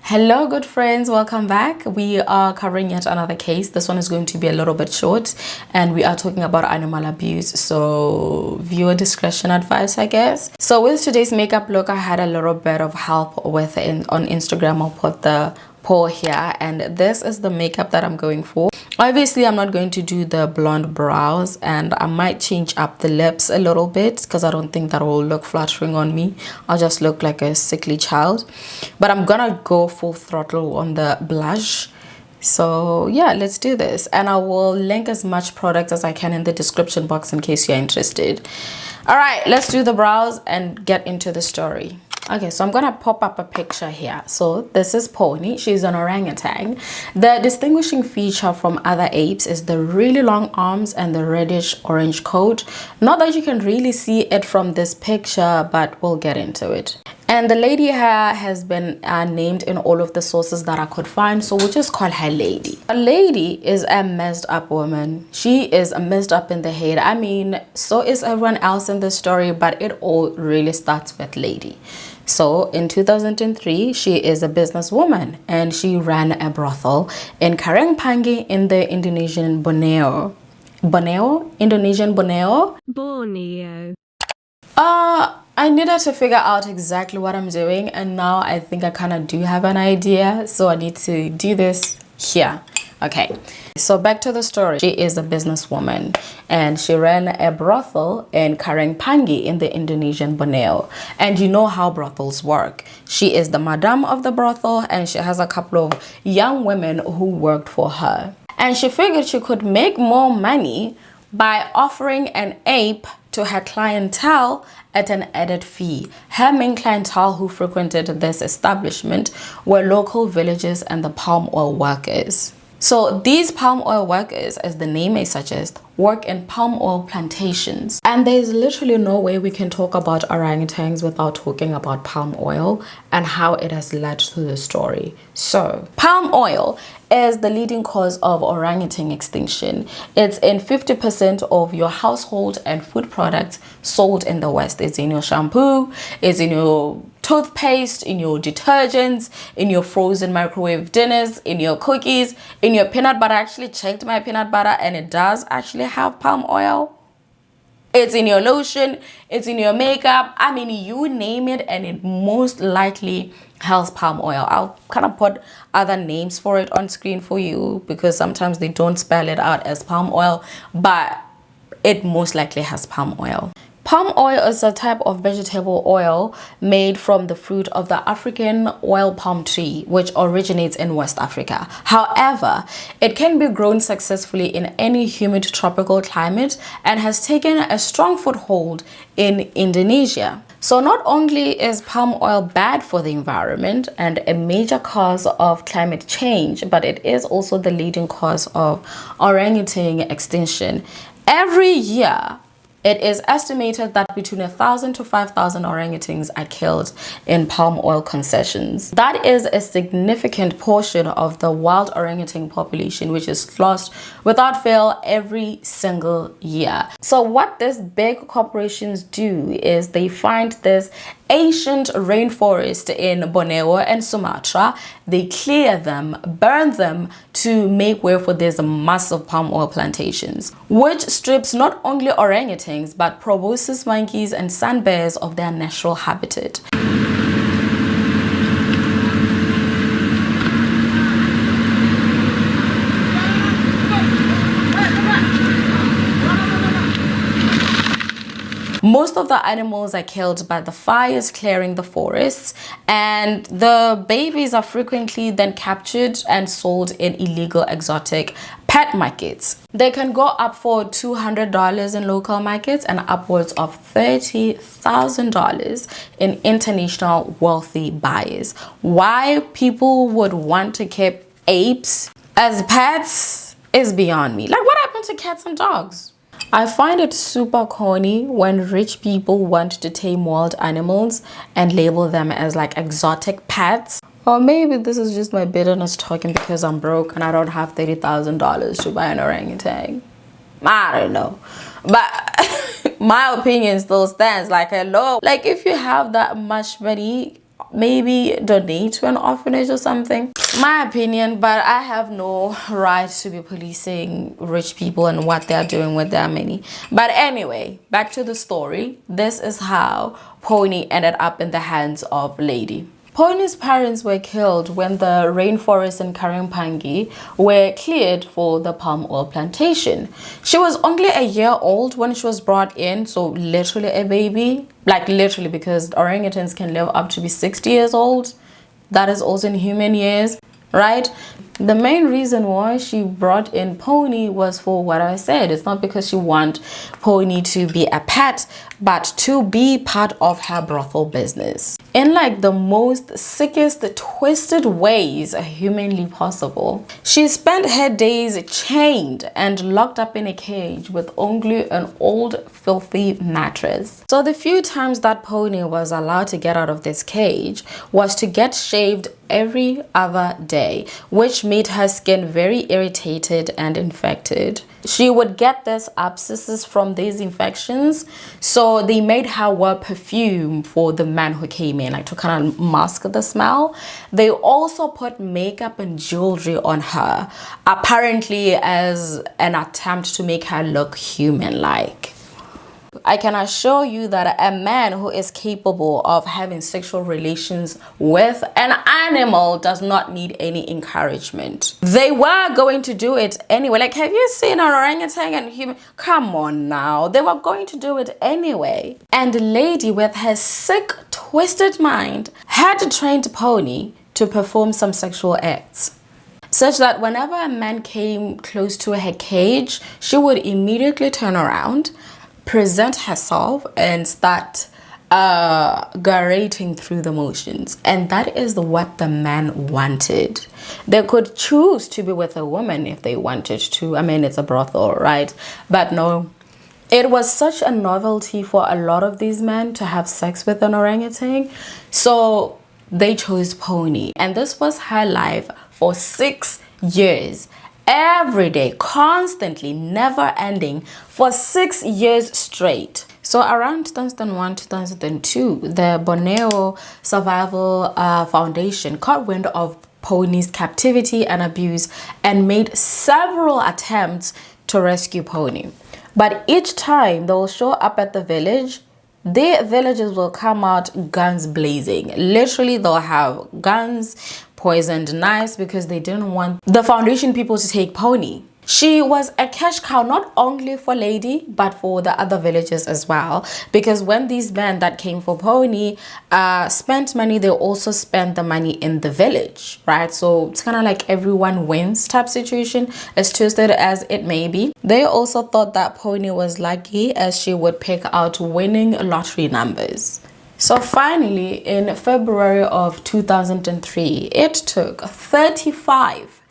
Hello, good friends, welcome back. We are covering yet another case. This one is going to be a little bit short, and we are talking about animal abuse, so viewer discretion advice, I guess. So with today's makeup look, I had a little bit of help with it on Instagram. I'll put the poll here, and this is the makeup that I'm going for. Obviously, I'm not going to do the blonde brows, and I might change up the lips a little bit because I don't think that will look flattering on me. I'll just look like a sickly child. But I'm gonna go full throttle on the blush. So yeah, let's do this. And I will link as much product as I can in the description box in case you're interested. All right, let's do the brows and get into the story. Okay, so I'm gonna pop up a picture here. So this is Pony. She's an orangutan. The distinguishing feature from other apes is the really long arms and the reddish orange coat. Not that you can really see it from this picture, but we'll get into it. And the lady here has been named in all of the sources that I could find, so we'll just call her Lady. A lady is a messed up woman. She is messed up in the head. I mean, so is everyone else in the story, but it all really starts with Lady. So in 2003, she is a businesswoman and she ran a brothel in Karangpangi in the Indonesian Borneo. Indonesian Borneo? Borneo. I needed to figure out exactly what I'm doing, and now I think I kind of do have an idea, so I need to do this here. Okay, so back to the story. She is a businesswoman and she ran a brothel in Karangpangi in the Indonesian Borneo. And you know how brothels work. She is the madam of the brothel and she has a couple of young women who worked for her. And she figured she could make more money by offering an ape to her clientele at an added fee. Her main clientele who frequented this establishment were local villagers and the palm oil workers. So these palm oil workers, as the name may suggest, work in palm oil plantations. And there's literally no way we can talk about orangutans without talking about palm oil and how it has led to the story. So palm oil is the leading cause of orangutan extinction. It's in 50% of your household and food products sold in the West. It's in your shampoo, it's in your toothpaste, in your detergents, in your frozen microwave dinners, in your cookies, in your peanut butter. I actually checked my peanut butter and it does actually have palm oil. It's in your lotion, it's in your makeup. I mean, you name it and it most likely has palm oil. I'll kind of put other names for it on screen for you because sometimes they don't spell it out as palm oil, but it most likely has palm oil. Palm oil is a type of vegetable oil made from the fruit of the African oil palm tree, which originates in West Africa. However, it can be grown successfully in any humid tropical climate and has taken a strong foothold in Indonesia. So not only is palm oil bad for the environment and a major cause of climate change, but it is also the leading cause of orangutan extinction. Every year, it is estimated that between 1,000 to 5,000 orangutans are killed in palm oil concessions. That is a significant portion of the wild orangutan population, which is lost without fail every single year. So what these big corporations do is they find this ancient rainforest in Borneo and Sumatra, they clear them, burn them to make way for these massive palm oil plantations, which strips not only orangutans but proboscis monkeys and sun bears of their natural habitat. Most of the animals are killed by the fires clearing the forests, and the babies are frequently then captured and sold in illegal exotic pet markets. They can go up for $200 in local markets and upwards of $30,000 in international wealthy buyers. Why people would want to keep apes as pets is beyond me. Like, what happened to cats and dogs? I find it super corny when rich people want to tame wild animals and label them as like exotic pets. Or maybe this is just my bitterness talking because I'm broke and I don't have $30,000 to buy an orangutan. I don't know. But my opinion still stands. Like, hello. Like, if you have that much money, maybe donate to an orphanage or something. My opinion, but I have no right to be policing rich people and what they're doing with their money. But anyway, back to the story. This is how Pony ended up in the hands of Lady. Pony's parents were killed when the rainforest in Karimpangi were cleared for the palm oil plantation. She was only a year old when she was brought in, so literally a baby. Like literally, because orangutans can live up to be 60 years old. That is also in human years, right? The main reason why she brought in Pony was for what I said. It's not because she wanted Pony to be a pet, but to be part of her brothel business. In like the most sickest, twisted ways humanly possible. She spent her days chained and locked up in a cage with only an old, filthy mattress. So the few times that Pony was allowed to get out of this cage was to get shaved every other day, which made her skin very irritated and infected. She would get these abscesses from these infections, so they made her wear perfume for the man who came in, like to kind of mask the smell. They also put makeup and jewelry on her, apparently as an attempt to make her look human-like. I can assure you that a man who is capable of having sexual relations with an animal does not need any encouragement. They were going to do it anyway. Like, have you seen an orangutan and human? Come on now. They were going to do it anyway. And the lady with her sick, twisted mind had trained Pony to perform some sexual acts, such that whenever a man came close to her cage, she would immediately turn around, present herself, and start gyrating through the motions. And that is what the man wanted. They could choose to be with a woman if they wanted to. I mean, it's a brothel, right? But no, it was such a novelty for a lot of these men to have sex with an orangutan, so they chose Pony. And this was her life for 6 years. Every day, constantly, never ending, for 6 years straight. So around 2001, 2002, the Borneo Survival Foundation caught wind of Pony's captivity and abuse and made several attempts to rescue Pony. But each time they will show up at the village, the villagers will come out guns blazing. Literally, they'll have guns, poisoned knives, because they didn't want the foundation people to take Pony. She was a cash cow not only for Lady but for the other villagers as well, because when these men that came for Pony spent money, they also spent the money in the village, right? So it's kind of like everyone wins type situation, as twisted as it may be. They also thought that Pony was lucky, as she would pick out winning lottery numbers. So finally, in February of 2003, it took 35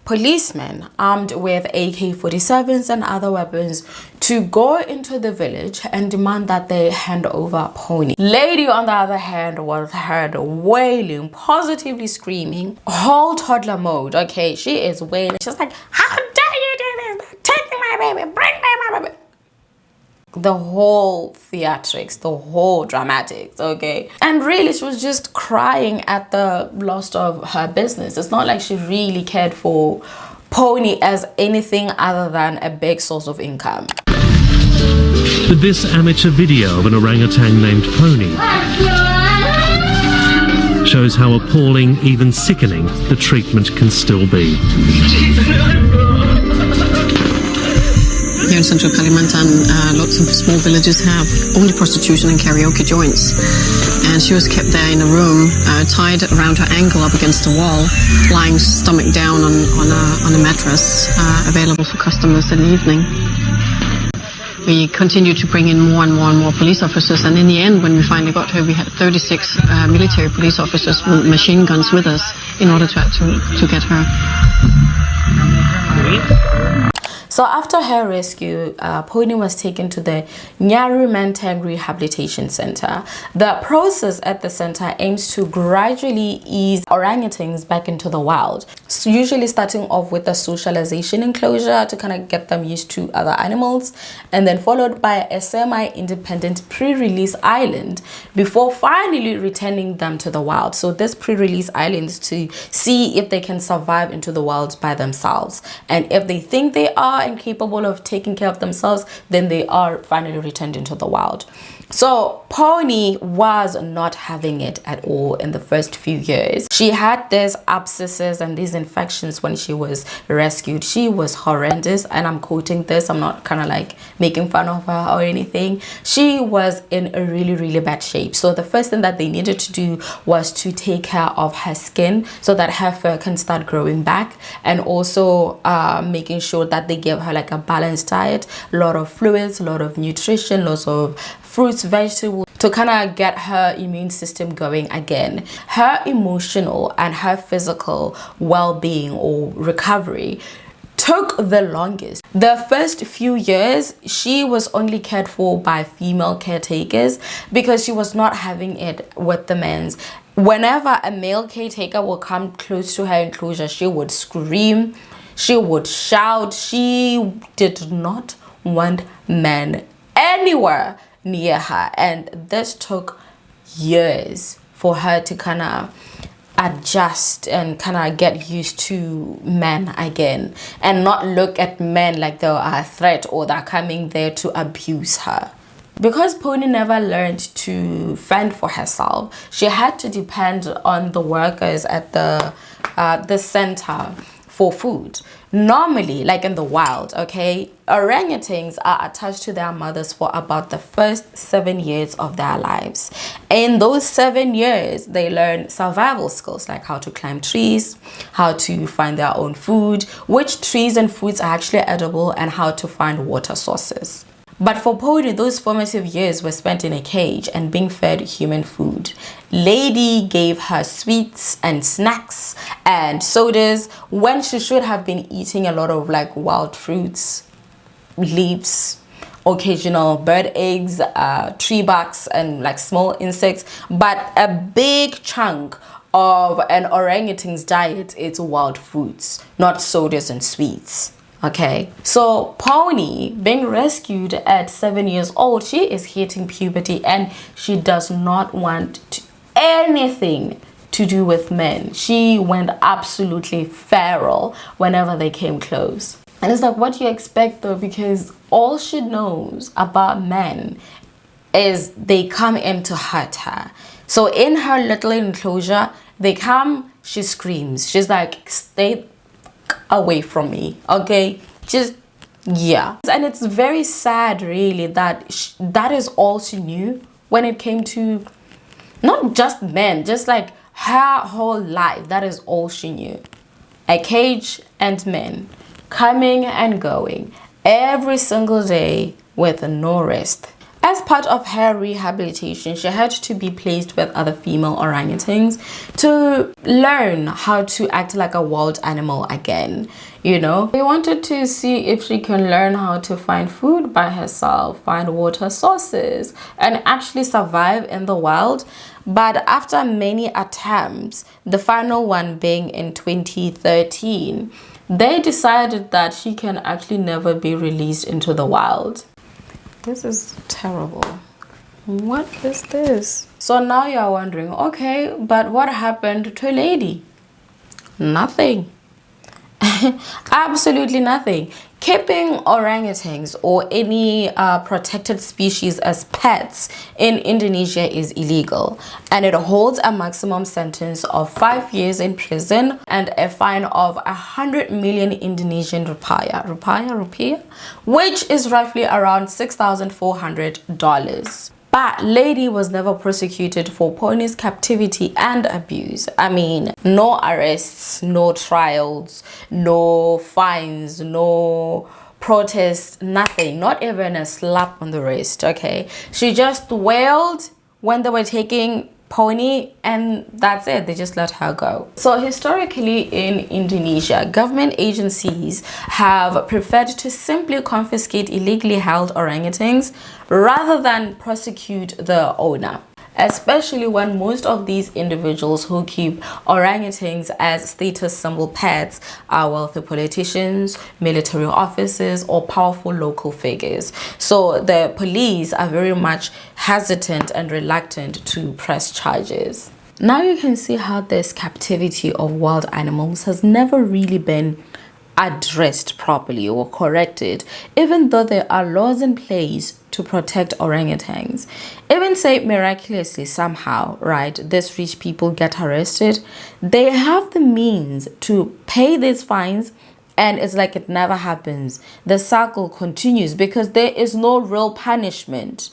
policemen armed with AK-47s and other weapons to go into the village and demand that they hand over Pony. Lady, on the other hand, was heard wailing, positively screaming, whole toddler mode. Okay, she is wailing. She's like, how dare you do this? Take my baby, bring me my baby. The whole theatrics, the whole dramatics, okay? And really, she was just crying at the loss of her business. It's not like she really cared for Pony as anything other than a big source of income. This amateur video of an orangutan named Pony shows how appalling, even sickening, the treatment can still be. Here in central Kalimantan, lots of small villages have only prostitution and karaoke joints. And she was kept there in a room, tied around her ankle up against the wall, lying stomach down on a mattress, available for customers in the evening. We continued to bring in more and more police officers, and in the end, when we finally got her, we had 36 military police officers with machine guns with us in order to get her. So after her rescue, Pony was taken to the Nyaru Menteng Rehabilitation Center. The process at the center aims to gradually ease orangutans back into the wild. So usually starting off with a socialization enclosure to kind of get them used to other animals, and then followed by a semi-independent pre-release island before finally returning them to the wild. So this pre-release island is to see if they can survive into the wild by themselves, and if they think they are incapable of taking care of themselves, then they are finally returned into the wild. So Pony was not having it at all in the first few years. She had these abscesses and these infections when she was rescued. She was horrendous, and I'm quoting this, I'm not kind of like making fun of her or anything. She was in a really bad shape. So the first thing that they needed to do was to take care of her skin so that her fur can start growing back, and also making sure that they give her like a balanced diet, a lot of fluids, a lot of nutrition, lots of fruits, vegetables, to kind of get her immune system going again. Her emotional and her physical well-being or recovery took the longest. The first few years, she was only cared for by female caretakers because she was not having it with the men's. Whenever a male caretaker will come close to her enclosure, she would scream, she would shout. She did not want men anywhere near her, and this took years for her to kind of adjust and kind of get used to men again, and not look at men like they are a threat or they're coming there to abuse her. Because Pony never learned to fend for herself, she had to depend on the workers at the center for food. Normally, like in the wild, okay, orangutans are attached to their mothers for about the first 7 years of their lives. In those 7 years, they learn survival skills like how to climb trees, how to find their own food, which trees and fruits are actually edible, and how to find water sources. But for Pony, those formative years were spent in a cage and being fed human food. Lady gave her sweets and snacks and sodas when she should have been eating a lot of like wild fruits, leaves, occasional bird eggs, tree barks, and like small insects. But a big chunk of an orangutan's diet is wild fruits, not sodas and sweets. Okay, so Pony, being rescued at 7 years old, she is hitting puberty, and she does not want anything to do with men. She went absolutely feral whenever they came close. And it's like, what do you expect though? Because all she knows about men is they come in to hurt her. So in her little enclosure, they come, she screams. She's like, stay away from me, okay? Just, yeah. And it's very sad really that that is all she knew when it came to not just men, just like her whole life. That is all she knew. A cage and men coming and going every single day with no rest. As part of her rehabilitation, she had to be placed with other female orangutans to learn how to act like a wild animal again. You know, they wanted to see if she can learn how to find food by herself, find water sources, and actually survive in the wild. But after many attempts, the final one being in 2013, they decided that she can actually never be released into the wild. This is terrible. What is this? So now you're wondering, okay, but what happened to Lady? Nothing. Absolutely nothing. Keeping orangutans or any protected species as pets in Indonesia is illegal, and it holds a maximum sentence of 5 years in prison and a fine of 100 million Indonesian rupiah, which is roughly around $6,400. But Lady was never prosecuted for Pony's captivity and abuse. I mean, no arrests, no trials, no fines, no protests, nothing. Not even a slap on the wrist, okay? She just wailed when they were taking pony, and that's it. They just let her go. So historically in Indonesia, government agencies have preferred to simply confiscate illegally held orangutans rather than prosecute the owner, especially when most of these individuals who keep orangutans as status symbol pets are wealthy politicians, military officers, or powerful local figures. So the police are very much hesitant and reluctant to press charges. Now you can see how this captivity of wild animals has never really been addressed properly or corrected, even though there are laws in place to protect orangutans. Even say miraculously somehow, right, these rich people get arrested, they have the means to pay these fines, and it's like it never happens. The cycle continues because there is no real punishment.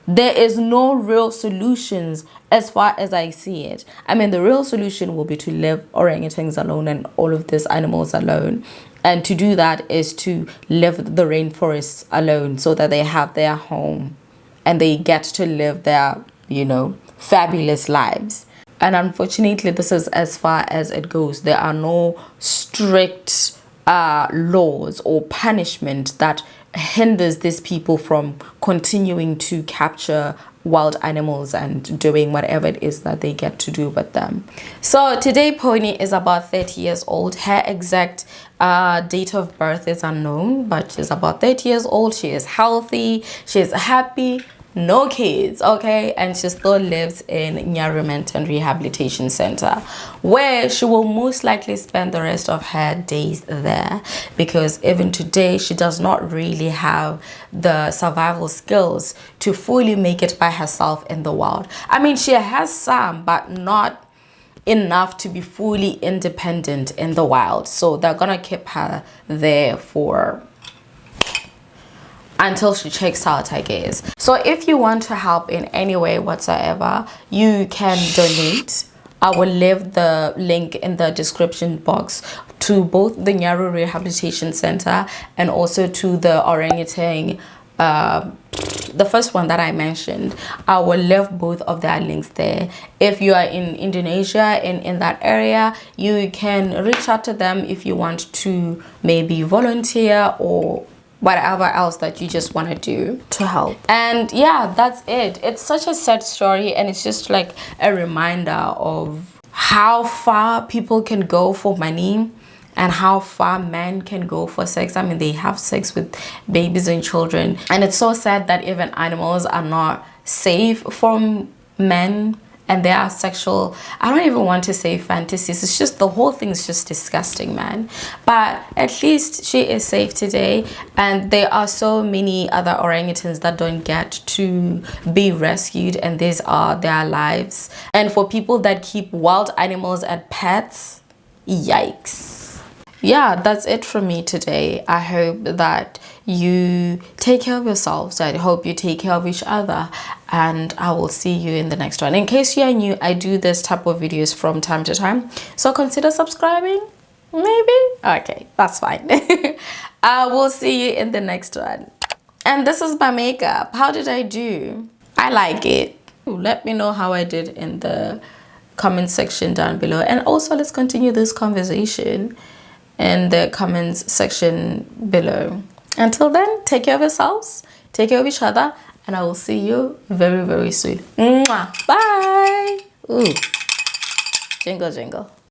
There is no real solutions as far as I see it. I mean, the real solution will be to leave orangutans alone and all of these animals alone. And to do that is to leave the rainforests alone so that they have their home and they get to live their, you know, fabulous lives. And unfortunately, this is as far as it goes. There are no strict laws or punishment that hinders these people from continuing to capture wild animals and doing whatever it is that they get to do with them. So today Pony is about 30 years old. Her exact date of birth is unknown, but she's about 30 years old. She is healthy, she's happy, no kids, okay, and she still lives in Nyaru Menteng Rehabilitation Center, where she will most likely spend the rest of her days there, because even today she does not really have the survival skills to fully make it by herself in the wild. I mean, she has some, but not enough to be fully independent in the wild. So they're gonna keep her there for until she checks out, I guess. So if you want to help in any way whatsoever, you can donate. I will leave the link in the description box to both the Nyaru Rehabilitation Center and also to the orangutan, the first one that I mentioned. I will leave both of their links there. If you are in Indonesia, in that area, you can reach out to them if you want to maybe volunteer or whatever else that you just want to do to help. And yeah, that's it. It's such a sad story, and it's just like a reminder of how far people can go for money and how far men can go for sex. I mean, they have sex with babies and children, and it's so sad that even animals are not safe from men and there are sexual, I don't even want to say fantasies, it's just the whole thing is just disgusting, man. But at least she is safe today, and there are so many other orangutans that don't get to be rescued, and these are their lives. And for people that keep wild animals as pets, yikes. Yeah, that's it from me today. I hope that you take care of yourselves. I hope you take care of each other, and I will see you in the next one. In case you are new, I do this type of videos from time to time, so consider subscribing. Maybe? Okay, that's fine. I will see you in the next one. And this is my makeup. How did I do? I like it. Let me know how I did in the comment section down below, and also let's continue this conversation in the comments section below. Until then, take care of yourselves, take care of each other, and I will see you very, very soon. Mwah. Bye. Ooh. Jingle, jingle.